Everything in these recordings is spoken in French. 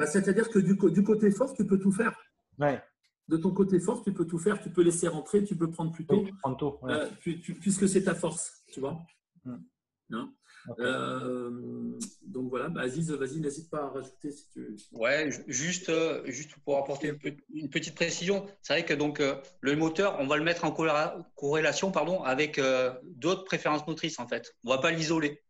C'est-à-dire que du côté force, tu peux tout faire. Ouais. De ton côté force, tu peux tout faire. Tu peux laisser rentrer, tu peux prendre plus tôt, Oui, tu prends tôt, ouais. puisque c'est ta force, tu vois. Hein. Okay. Donc voilà, Aziz, vas-y, n'hésite pas à rajouter si tu… Ouais, juste pour apporter une petite précision, c'est vrai que donc le moteur, on va le mettre en corrélation avec d'autres préférences motrices en fait. On va pas l'isoler.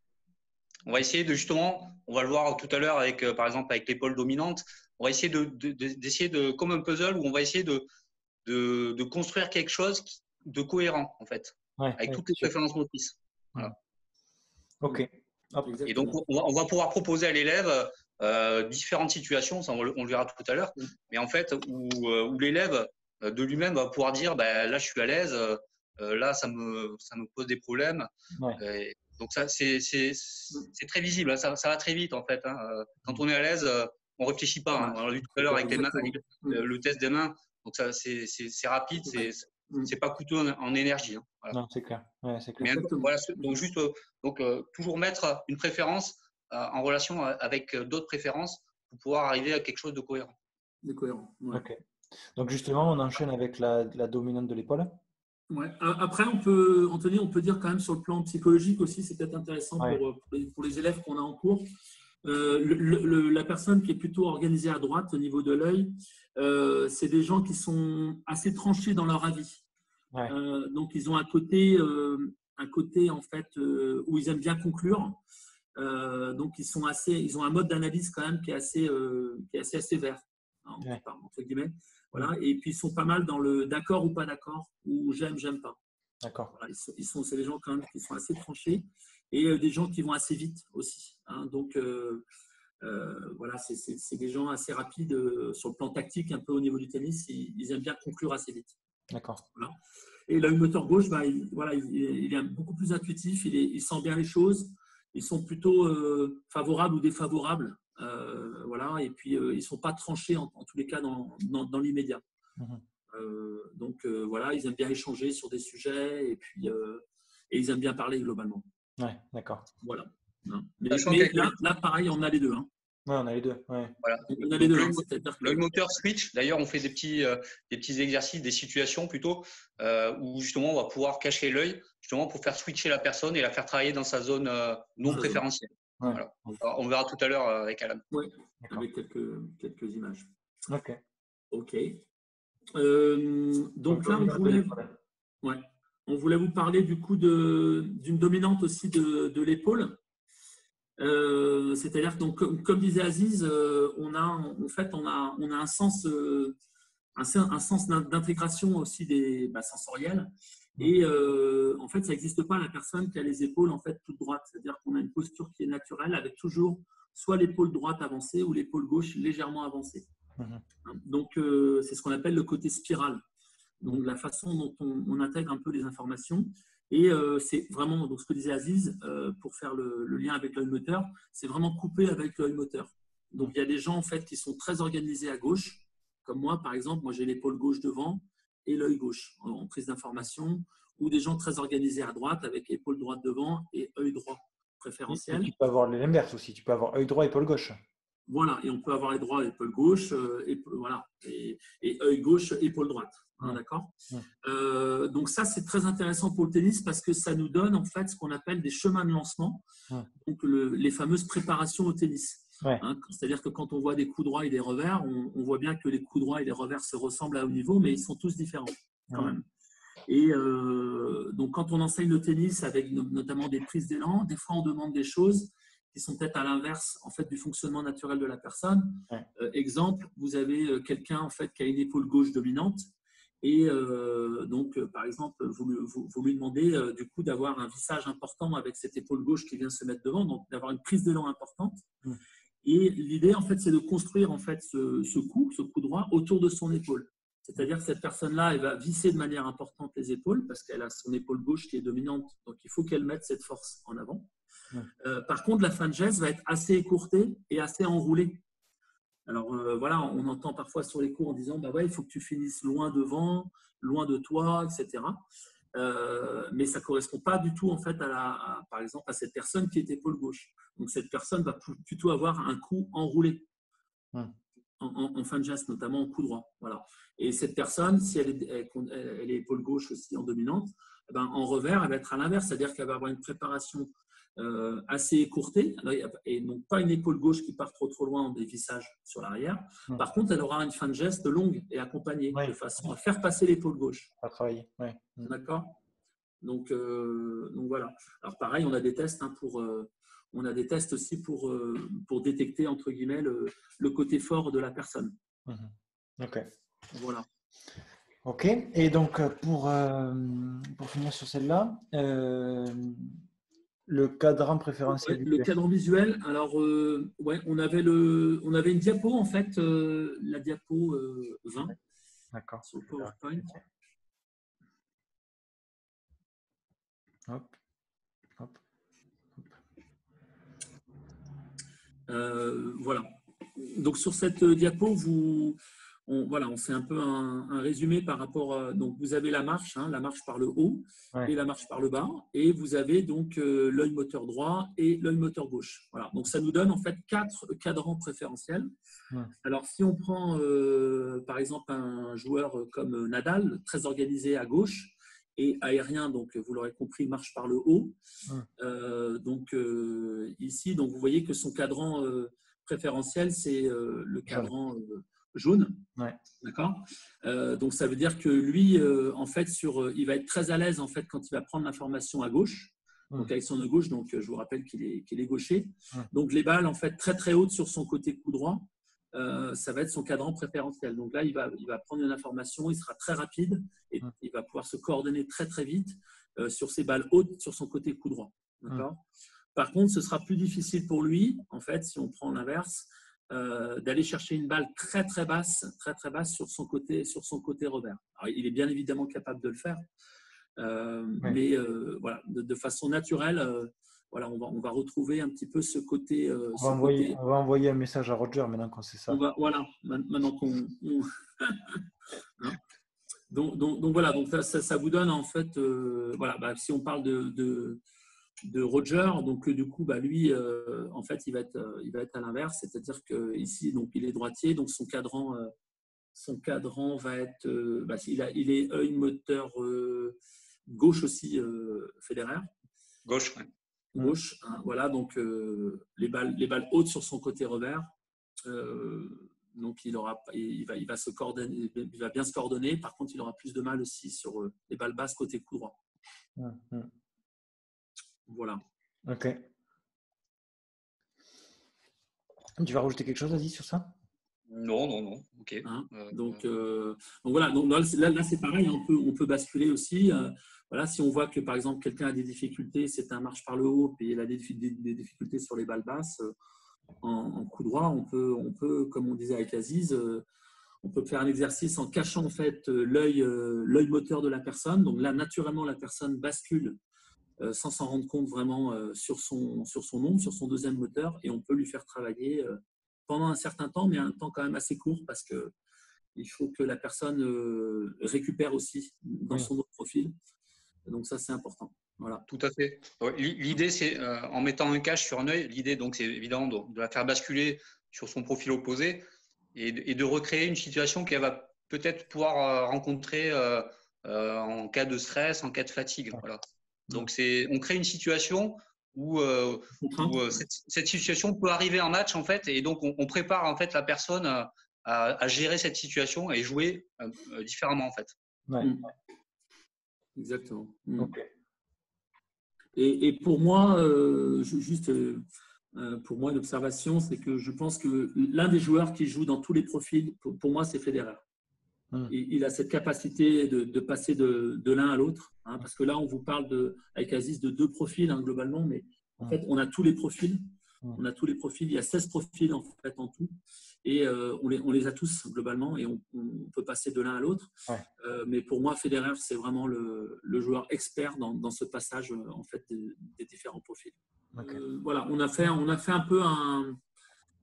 On va essayer de justement, on va le voir tout à l'heure avec par exemple avec l'épaule dominante, on va essayer d'essayer de comme un puzzle où on va essayer de construire quelque chose de cohérent en fait, avec toutes les préférences motrices. Voilà. Ok. Hop. Et donc on va pouvoir proposer à l'élève différentes situations, ça on le verra tout à l'heure, mais en fait où l'élève de lui-même va pouvoir dire là je suis à l'aise, là ça me pose des problèmes. Donc ça c'est très visible, ça va très vite en fait. Hein. Quand on est à l'aise, on réfléchit pas. Hein. On l'a vu tout à l'heure avec les mains, avec le test des mains. Donc ça c'est rapide, c'est pas coûteux en énergie. Hein. Voilà. Non, c'est clair. Ouais, c'est clair. Mais, voilà, donc juste toujours mettre une préférence en relation avec d'autres préférences pour pouvoir arriver à quelque chose de cohérent. De cohérent. Ouais. Ok. Donc justement, on enchaîne avec la dominante de l'épaule. Ouais. Après, Anthony, on peut dire quand même sur le plan psychologique aussi, c'est peut-être intéressant pour les élèves qu'on a en cours. La personne qui est plutôt organisée à droite au niveau de l'œil, c'est des gens qui sont assez tranchés dans leur avis. Donc, ils ont un côté en fait où ils aiment bien conclure. Donc, ils ont un mode d'analyse quand même qui est assez sévère, entre guillemets. Voilà. Et puis, ils sont pas mal dans le d'accord ou pas d'accord, ou j'aime pas. D'accord. Voilà, c'est des gens quand même qui sont assez tranchés et des gens qui vont assez vite aussi. Hein. Donc, voilà, c'est des gens assez rapides sur le plan tactique, un peu au niveau du tennis. Ils aiment bien conclure assez vite. D'accord. Voilà. Et l'œil moteur gauche, il est beaucoup plus intuitif, il sent bien les choses. Ils sont plutôt favorables ou défavorables. Voilà. Et puis, ils ne sont pas tranchés en tous les cas dans l'immédiat. Donc, voilà, ils aiment bien échanger sur des sujets et puis ils aiment bien parler globalement. Ouais, d'accord. Voilà. Mais là, pareil, on a les deux. Hein. Ouais, on a les deux. Ouais. Voilà. On a les deux. Le moteur switch, d'ailleurs, on fait des petits exercices, des situations plutôt, où justement on va pouvoir cacher l'œil, justement pour faire switcher la personne et la faire travailler dans sa zone non préférentielle. Ouais. Voilà. On verra tout à l'heure avec Alan. Oui, avec quelques images. Ok. Donc là, on voulait vous parler du coup d'une dominante aussi de l'épaule. C'est-à-dire que, comme disait Aziz, on a un sens d'intégration aussi sensorielle. Et en fait, ça n'existe pas la personne qui a les épaules en fait toutes droites. C'est-à-dire qu'on a une posture qui est naturelle avec toujours soit l'épaule droite avancée ou l'épaule gauche légèrement avancée. Donc, c'est ce qu'on appelle le côté spirale. Donc, la façon dont on intègre un peu les informations. Et c'est vraiment, donc ce que disait Aziz, pour faire le lien avec l'œil moteur, c'est vraiment coupé avec l'œil moteur. Donc, il y a des gens en fait qui sont très organisés à gauche, comme moi par exemple. Moi, j'ai l'épaule gauche devant et l'œil gauche en prise d'information, ou des gens très organisés à droite avec épaule droite devant et œil droit préférentiel. Et tu peux avoir l'inverse aussi. Tu peux avoir œil droit, épaule gauche. Voilà, et on peut avoir les droits, épaule gauche, et œil gauche, épaule droite. Hein, d'accord. Donc ça, c'est très intéressant pour le tennis parce que ça nous donne en fait ce qu'on appelle des chemins de lancement, donc les fameuses préparations au tennis. Hein, c'est-à-dire que quand on voit des coups droits et des revers, on voit bien que les coups droits et les revers se ressemblent à haut niveau, mais ils sont tous différents quand même. Et donc quand on enseigne le tennis avec notamment des prises d'élan, des fois on demande des choses qui sont peut-être à l'inverse en fait du fonctionnement naturel de la personne. Exemple, vous avez quelqu'un en fait qui a une épaule gauche dominante et donc par exemple vous lui demandez du coup d'avoir un vissage important avec cette épaule gauche qui vient se mettre devant, donc d'avoir une prise d'élan importante. Et l'idée en fait c'est de construire en fait ce coup droit autour de son épaule. C'est-à-dire que cette personne-là, elle va visser de manière importante les épaules parce qu'elle a son épaule gauche qui est dominante, donc il faut qu'elle mette cette force en avant. Par contre, la fin de geste va être assez écourtée et assez enroulée. Alors voilà, on entend parfois sur les cours en disant il faut que tu finisses loin devant, loin de toi, etc. Mais ça ne correspond pas du tout en fait par exemple à cette personne qui est épaule gauche. Donc cette personne va plutôt avoir un coup enroulé. en fin de geste, notamment en coup droit. Voilà. Et cette personne, si elle est épaule gauche aussi en dominante, en revers, elle va être à l'inverse, c'est-à-dire qu'elle va avoir une préparation assez écourtée, et donc pas une épaule gauche qui part trop loin en dévissage sur l'arrière. Par contre, elle aura une fin de geste longue et accompagnée, de façon à faire passer l'épaule gauche. À travailler. D'accord. Donc voilà. Alors pareil, on a des tests on a des tests aussi pour détecter entre guillemets le côté fort de la personne. Ok. Voilà. Ok. Et donc pour finir sur celle-là, le cadran préférentiel. Le cadran visuel. Alors on avait une diapo en fait, la diapo 20. D'accord. Sur le PowerPoint. Hop. Voilà. Donc sur cette diapo, on fait un peu un résumé par rapport à. Donc vous avez la marche par le haut et la marche par le bas, et vous avez donc l'œil moteur droit et l'œil moteur gauche. Voilà. Donc ça nous donne en fait 4 cadrans préférentiels. Alors si on prend par exemple un joueur comme Nadal, très organisé à gauche et aérien, donc vous l'aurez compris, marche par le haut. Ici, donc vous voyez que son cadran préférentiel, c'est le cadran jaune. D'accord. Donc ça veut dire que lui, en fait, il va être très à l'aise en fait quand il va prendre l'information à gauche. Donc avec son œil gauche, donc je vous rappelle qu'il est gaucher. Donc les balles en fait très très hautes sur son côté coup droit, ça va être son cadran préférentiel. Donc là, il va prendre une information, il sera très rapide et il va pouvoir se coordonner très très vite sur ses balles hautes sur son côté coup droit. D'accord. Par contre, ce sera plus difficile pour lui, en fait, si on prend l'inverse, d'aller chercher une balle très très basse sur son côté revers. Alors, il est bien évidemment capable de le faire, mais voilà, de façon naturelle, voilà, on va retrouver un petit peu ce côté. On va envoyer un message à Roger maintenant qu'on sait ça. Voilà, maintenant qu'on. Donc voilà, donc ça vous donne en fait, voilà, si on parle de Roger, donc du coup, lui, en fait, il va être à l'inverse, c'est-à-dire que ici, donc il est droitier, donc son cadran va être, il est œil moteur gauche aussi, Federer. Gauche, oui. Gauche, voilà, donc les balles hautes sur son côté revers. Donc il va se coordonner, il va bien se coordonner. Par contre, il aura plus de mal aussi sur les balles basses côté coup droit. Voilà. Ok. Tu vas rajouter quelque chose, Aziz, sur ça? Non. Ok. Donc voilà. Donc là c'est pareil. On peut basculer aussi. Voilà, si on voit que par exemple quelqu'un a des difficultés, c'est un marche par le haut, puis il a des difficultés sur les balles basses. En coup droit, on peut, comme on disait avec Aziz, on peut faire un exercice en cachant en fait l'œil moteur de la personne. Donc là, naturellement, la personne bascule sans s'en rendre compte vraiment sur son ombre, sur son deuxième moteur, et on peut lui faire travailler pendant un certain temps, mais un temps quand même assez court, parce que il faut que la personne récupère aussi dans son autre profil. Donc ça, c'est important. Voilà. Tout à fait. L'idée, c'est en mettant un cache sur un œil, l'idée, donc, c'est évidemment de la faire basculer sur son profil opposé et de recréer une situation qu'elle va peut-être pouvoir rencontrer en cas de stress, en cas de fatigue. Voilà. Donc, on crée une situation où cette situation peut arriver en match, en fait, et donc on prépare en fait la personne à gérer cette situation et jouer différemment, en fait. Exactement. Ok. Et pour moi, pour moi, une observation, c'est que je pense que l'un des joueurs qui joue dans tous les profils, pour moi, c'est Federer. Il a cette capacité de passer de l'un à l'autre, parce que là, on vous parle avec Aziz de 2 profils globalement, mais en fait, on a tous les profils. On a tous les profils. Il y a 16 profils en fait en tout, et on les a tous globalement, et on peut passer de l'un à l'autre. Mais pour moi, Federer, c'est vraiment le joueur expert dans ce passage en fait des différents profils. Voilà, on a fait un peu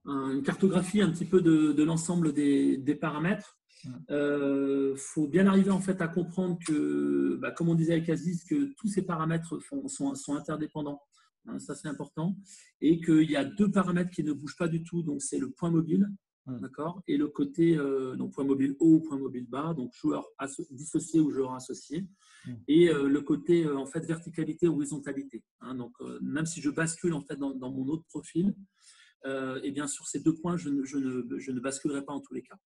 une cartographie un petit peu de l'ensemble des paramètres. Faut bien arriver en fait à comprendre que, comme on disait avec Aziz, que tous ces paramètres sont interdépendants. Ça, c'est important. Et qu'il y a 2 paramètres qui ne bougent pas du tout. Donc, c'est le point mobile D'accord. Et le côté donc point mobile haut ou point mobile bas, donc joueur dissocié ou joueur associé. Et le côté en fait verticalité horizontalité. Hein, donc même si je bascule en fait dans mon autre profil, et bien sur ces 2 points, je ne basculerai pas en tous les cas.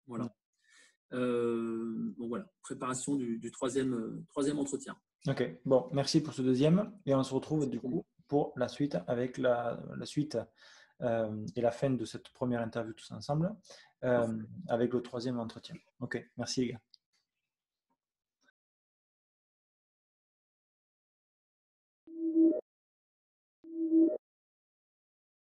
Voilà. Donc voilà, préparation du troisième entretien. Ok, bon, merci pour ce deuxième. Et on se retrouve du coup pour la suite avec la suite et la fin de cette première interview tous ensemble avec le troisième entretien. Ok, merci les gars.